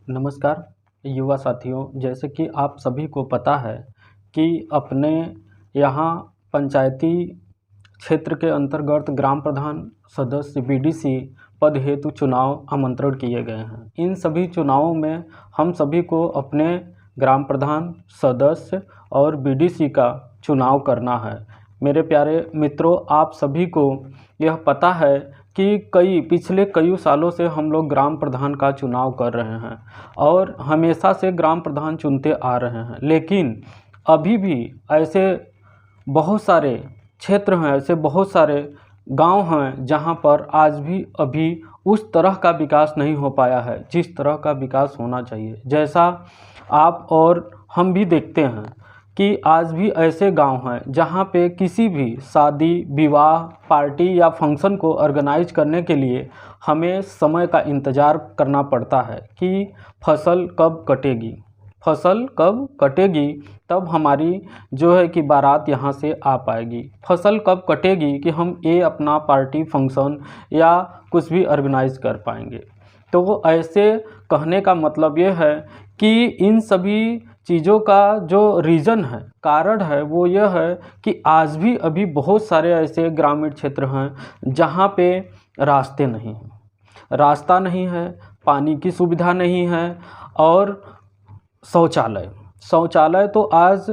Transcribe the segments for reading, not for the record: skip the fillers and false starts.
नमस्कार युवा साथियों, जैसे कि आप सभी को पता है कि अपने यहाँ पंचायती क्षेत्र के अंतर्गत ग्राम प्रधान सदस्य बीडीसी पद हेतु चुनाव आमंत्रण किए गए हैं। इन सभी चुनावों में हम सभी को अपने ग्राम प्रधान सदस्य और बीडीसी का चुनाव करना है। मेरे प्यारे मित्रों, आप सभी को यह पता है कि पिछले कई सालों से हम लोग ग्राम प्रधान का चुनाव कर रहे हैं और हमेशा से ग्राम प्रधान चुनते आ रहे हैं, लेकिन अभी भी ऐसे बहुत सारे क्षेत्र हैं, ऐसे बहुत सारे गांव हैं जहां पर आज भी अभी उस तरह का विकास नहीं हो पाया है जिस तरह का विकास होना चाहिए। जैसा आप और हम भी देखते हैं कि आज भी ऐसे गांव हैं जहां पे किसी भी शादी, विवाह, पार्टी या फंक्शन को ऑर्गेनाइज करने के लिए हमें समय का इंतज़ार करना पड़ता है कि फसल कब कटेगी तब हमारी जो है कि बारात यहाँ से आ पाएगी। फसल कब कटेगी कि हम ये अपना पार्टी, फंक्शन या कुछ भी ऑर्गेनाइज कर पाएंगे। तो ऐसे कहने का मतलब ये है कि इन सभी चीज़ों का जो रीज़न है, कारण है, वो यह है कि आज भी अभी बहुत सारे ऐसे ग्रामीण क्षेत्र हैं जहाँ पे रास्ता नहीं है, पानी की सुविधा नहीं है और शौचालय तो आज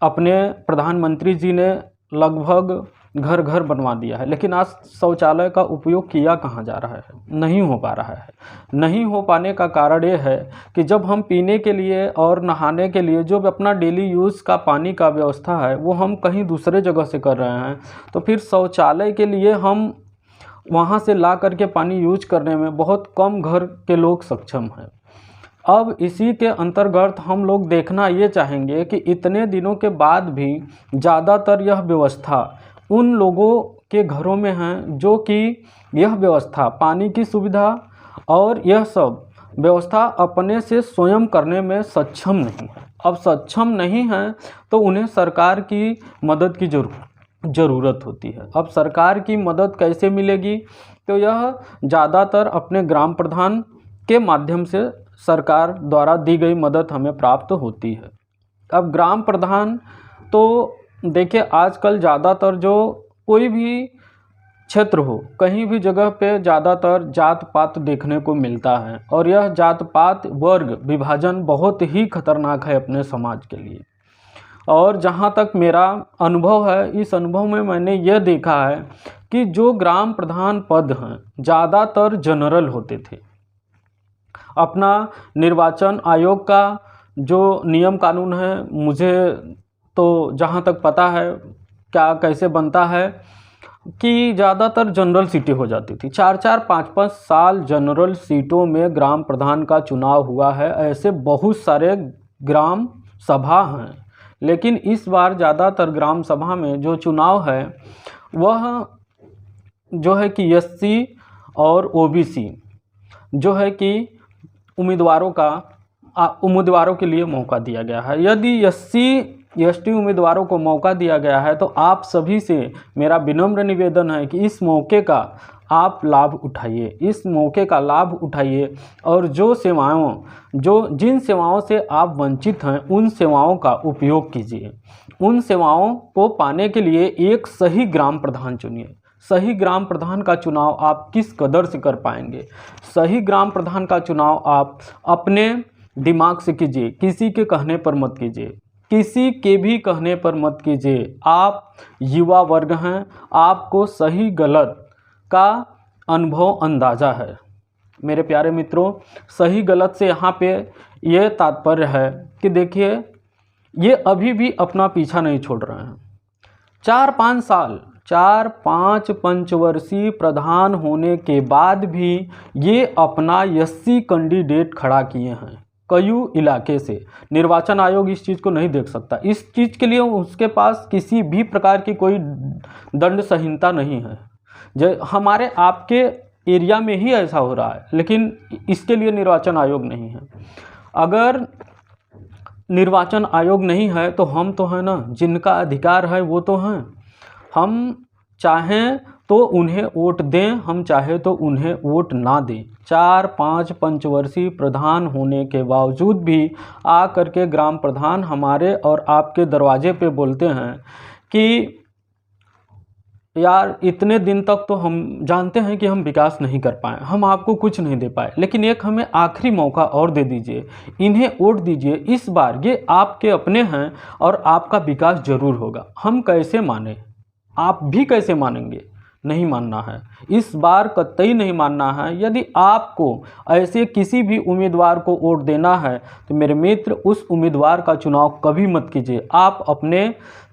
अपने प्रधानमंत्री जी ने लगभग घर घर बनवा दिया है, लेकिन आज शौचालय का उपयोग किया कहाँ जा रहा है, नहीं हो पा रहा है। नहीं हो पाने का कारण ये है कि जब हम पीने के लिए और नहाने के लिए जो अपना डेली यूज़ का पानी का व्यवस्था है वो हम कहीं दूसरे जगह से कर रहे हैं, तो फिर शौचालय के लिए हम वहाँ से ला करके पानी यूज करने में बहुत कम घर के लोग सक्षम हैं। अब इसी के अंतर्गत हम लोग देखना ये चाहेंगे कि इतने दिनों के बाद भी ज़्यादातर यह व्यवस्था उन लोगों के घरों में है जो कि यह व्यवस्था, पानी की सुविधा और यह सब व्यवस्था अपने से स्वयं करने में सक्षम नहीं है। अब सक्षम नहीं है तो उन्हें सरकार की मदद की ज़रूरत होती है। अब सरकार की मदद कैसे मिलेगी? तो यह ज़्यादातर अपने ग्राम प्रधान के माध्यम से सरकार द्वारा दी गई मदद हमें प्राप्त होती है। अब ग्राम प्रधान तो देखिए, आजकल ज़्यादातर जो कोई भी क्षेत्र हो, कहीं भी जगह पे ज़्यादातर जात पात देखने को मिलता है और यह जात पात वर्ग विभाजन बहुत ही खतरनाक है अपने समाज के लिए। और जहाँ तक मेरा अनुभव है, इस अनुभव में मैंने यह देखा है कि जो ग्राम प्रधान पद हैं ज़्यादातर जनरल होते थे। अपना निर्वाचन आयोग का जो नियम कानून है, मुझे तो जहाँ तक पता है क्या कैसे बनता है कि ज़्यादातर जनरल सीटें हो जाती थी। 4-4, 5-5 साल जनरल सीटों में ग्राम प्रधान का चुनाव हुआ है। ऐसे बहुत सारे ग्राम सभा हैं, लेकिन इस बार ज़्यादातर ग्राम सभा में जो चुनाव है वह जो है कि एससी और ओबीसी जो है कि उम्मीदवारों के लिए मौका दिया गया है। यदि एसटी उम्मीदवारों को मौका दिया गया है तो आप सभी से मेरा विनम्र निवेदन है कि इस मौके का आप लाभ उठाइए, इस मौके का लाभ उठाइए और जिन सेवाओं से आप वंचित हैं उन सेवाओं का उपयोग कीजिए। उन सेवाओं को पाने के लिए एक सही ग्राम प्रधान चुनिए। सही ग्राम प्रधान का चुनाव आप किस कदर से कर पाएंगे? सही ग्राम प्रधान का चुनाव आप अपने दिमाग से कीजिए, किसी के कहने पर मत कीजिए, किसी के भी कहने पर मत कीजिए। आप युवा वर्ग हैं, आपको सही गलत का अनुभव अंदाज़ा है। मेरे प्यारे मित्रों, सही गलत से यहाँ पे ये तात्पर्य है कि देखिए, ये अभी भी अपना पीछा नहीं छोड़ रहे हैं। 4-5 पंचवर्षीय प्रधान होने के बाद भी ये अपना एससी कैंडिडेट खड़ा किए हैं कई इलाके से। निर्वाचन आयोग इस चीज़ को नहीं देख सकता। इस चीज़ के लिए उसके पास किसी भी प्रकार की कोई दंड संहिता नहीं है। हमारे आपके एरिया में ही ऐसा हो रहा है, लेकिन इसके लिए निर्वाचन आयोग नहीं है। अगर निर्वाचन आयोग नहीं है तो हम तो हैं ना, जिनका अधिकार है वो तो हैं। हम चाहें तो उन्हें वोट दें, हम चाहे तो उन्हें वोट ना दें। 4-5 पंचवर्षीय प्रधान होने के बावजूद भी आ करके ग्राम प्रधान हमारे और आपके दरवाजे पे बोलते हैं कि यार इतने दिन तक तो हम जानते हैं कि हम विकास नहीं कर पाए, हम आपको कुछ नहीं दे पाए, लेकिन एक हमें आखिरी मौका और दे दीजिए, इन्हें वोट दीजिए, इस बार ये आपके अपने हैं और आपका विकास जरूर होगा। हम कैसे माने, आप भी कैसे मानेंगे? नहीं मानना है, इस बार कतई नहीं मानना है। यदि आपको ऐसे किसी भी उम्मीदवार को वोट देना है तो मेरे मित्र उस उम्मीदवार का चुनाव कभी मत कीजिए। आप अपने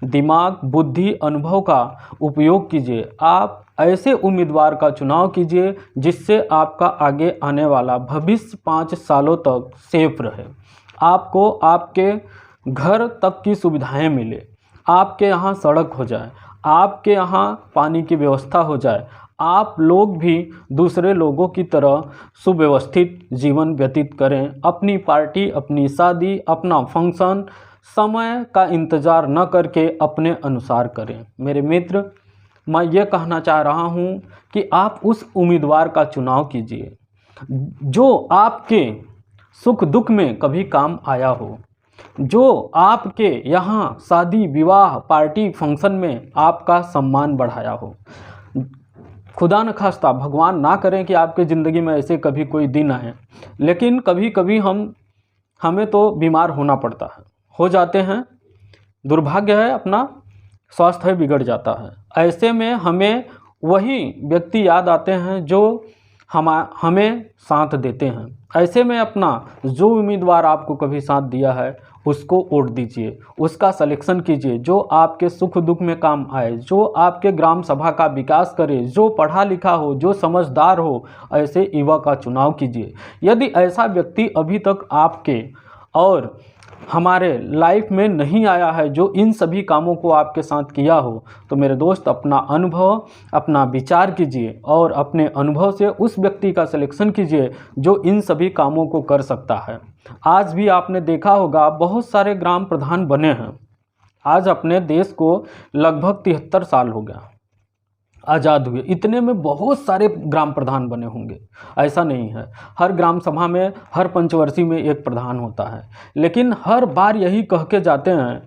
दिमाग, बुद्धि, अनुभव का उपयोग कीजिए। आप ऐसे उम्मीदवार का चुनाव कीजिए जिससे आपका आगे आने वाला भविष्य 5 सालों तक सेफ रहे, आपको आपके घर तक की सुविधाएं मिले, आपके यहाँ सड़क हो जाए, आपके यहाँ पानी की व्यवस्था हो जाए, आप लोग भी दूसरे लोगों की तरह सुव्यवस्थित जीवन व्यतीत करें। अपनी पार्टी, अपनी शादी, अपना फंक्शन समय का इंतज़ार न करके अपने अनुसार करें। मेरे मित्र, मैं ये कहना चाह रहा हूँ कि आप उस उम्मीदवार का चुनाव कीजिए जो आपके सुख दुख में कभी काम आया हो, जो आपके यहाँ शादी, विवाह, पार्टी, फंक्शन में आपका सम्मान बढ़ाया हो। खुदा न खास्ता, भगवान ना करें कि आपके ज़िंदगी में ऐसे कभी कोई दिन आए, लेकिन कभी कभी हमें तो बीमार होना पड़ता है, हो जाते हैं, दुर्भाग्य है, अपना स्वास्थ्य बिगड़ जाता है। ऐसे में हमें वही व्यक्ति याद आते हैं जो हमें साथ देते हैं। ऐसे में अपना जो उम्मीदवार आपको कभी साथ दिया है उसको वोट दीजिए, उसका सिलेक्शन कीजिए, जो आपके सुख दुख में काम आए, जो आपके ग्राम सभा का विकास करे, जो पढ़ा लिखा हो, जो समझदार हो, ऐसे युवा का चुनाव कीजिए। यदि ऐसा व्यक्ति अभी तक आपके और हमारे लाइफ में नहीं आया है जो इन सभी कामों को आपके साथ किया हो, तो मेरे दोस्त अपना अनुभव, अपना विचार कीजिए और अपने अनुभव से उस व्यक्ति का सिलेक्शन कीजिए जो इन सभी कामों को कर सकता है। आज भी आपने देखा होगा बहुत सारे ग्राम प्रधान बने हैं। आज अपने देश को लगभग 73 साल हो गया आज़ाद हुए, इतने में बहुत सारे ग्राम प्रधान बने होंगे, ऐसा नहीं है। हर ग्राम सभा में, हर पंचवर्षीय में एक प्रधान होता है, लेकिन हर बार यही कह के जाते हैं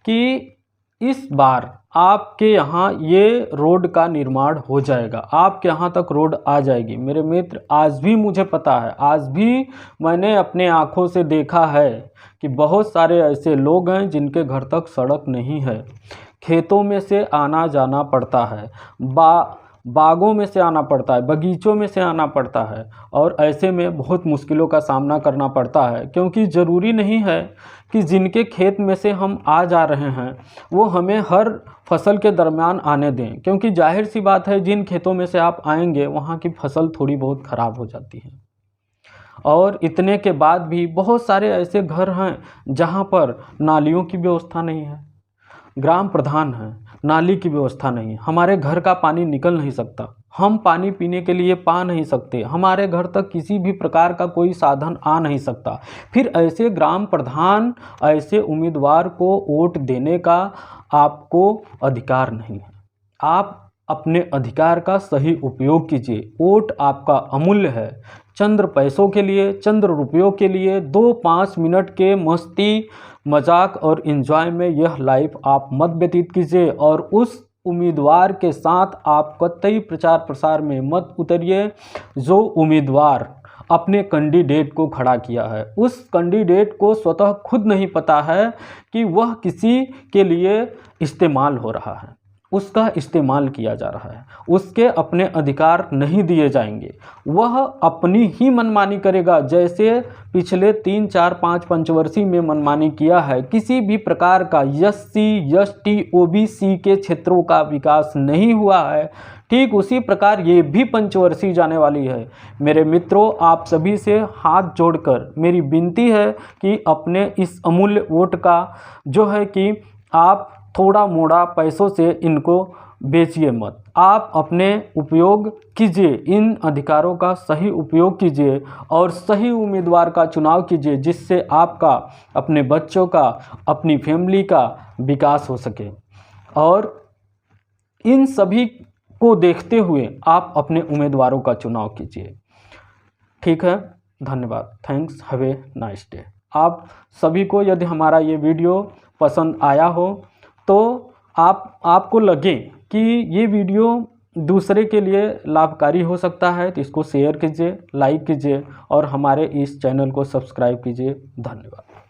कि इस बार आपके यहाँ ये रोड का निर्माण हो जाएगा, आपके यहाँ तक रोड आ जाएगी। मेरे मित्र, आज भी मुझे पता है, आज भी मैंने अपने आँखों से देखा है कि बहुत सारे ऐसे लोग हैं जिनके घर तक सड़क नहीं है, खेतों में से आना जाना पड़ता है, बागों में से आना पड़ता है, बगीचों में से आना पड़ता है, और ऐसे में बहुत मुश्किलों का सामना करना पड़ता है। क्योंकि ज़रूरी नहीं है कि जिनके खेत में से हम आ जा रहे हैं वो हमें हर फसल के दरमियान आने दें, क्योंकि जाहिर सी बात है जिन खेतों में से आप आएंगे वहाँ की फसल थोड़ी बहुत ख़राब हो जाती है। और इतने के बाद भी बहुत सारे ऐसे घर हैं जहाँ पर नालियों की व्यवस्था नहीं है, ग्राम प्रधान हैं, नाली की व्यवस्था नहीं, हमारे घर का पानी निकल नहीं सकता, हम पानी पीने के लिए पा नहीं सकते, हमारे घर तक किसी भी प्रकार का कोई साधन आ नहीं सकता। फिर ऐसे ग्राम प्रधान, ऐसे उम्मीदवार को वोट देने का आपको अधिकार नहीं है। आप अपने अधिकार का सही उपयोग कीजिए। वोट आपका अमूल्य है। चंद्र पैसों के लिए, चंद्र रुपयों के लिए 2-5 मिनट के मस्ती मजाक और एंजॉय में यह लाइफ आप मत व्यतीत कीजिए, और उस उम्मीदवार के साथ आप कतई प्रचार प्रसार में मत उतरिए जो उम्मीदवार अपने कैंडिडेट को खड़ा किया है। उस कैंडिडेट को स्वतः खुद नहीं पता है कि वह किसी के लिए इस्तेमाल हो रहा है, उसका इस्तेमाल किया जा रहा है, उसके अपने अधिकार नहीं दिए जाएंगे, वह अपनी ही मनमानी करेगा। जैसे पिछले 3-4-5 पंचवर्षीय में मनमानी किया है, किसी भी प्रकार का SC ST OBC के क्षेत्रों का विकास नहीं हुआ है, ठीक उसी प्रकार ये भी पंचवर्षीय जाने वाली है। मेरे मित्रों, आप सभी से हाथ जोड़कर मेरी विनती है कि अपने इस अमूल्य वोट का जो है कि आप थोड़ा मोड़ा पैसों से इनको बेचिए मत, आप अपने उपयोग कीजिए, इन अधिकारों का सही उपयोग कीजिए और सही उम्मीदवार का चुनाव कीजिए, जिससे आपका, अपने बच्चों का, अपनी फैमिली का विकास हो सके। और इन सभी को देखते हुए आप अपने उम्मीदवारों का चुनाव कीजिए। ठीक है, धन्यवाद। Thanks, have a nice day. आप सभी को यदि हमारा ये वीडियो पसंद आया हो तो आपको लगे कि ये वीडियो दूसरे के लिए लाभकारी हो सकता है तो इसको शेयर कीजिए, लाइक कीजिए और हमारे इस चैनल को सब्सक्राइब कीजिए। धन्यवाद।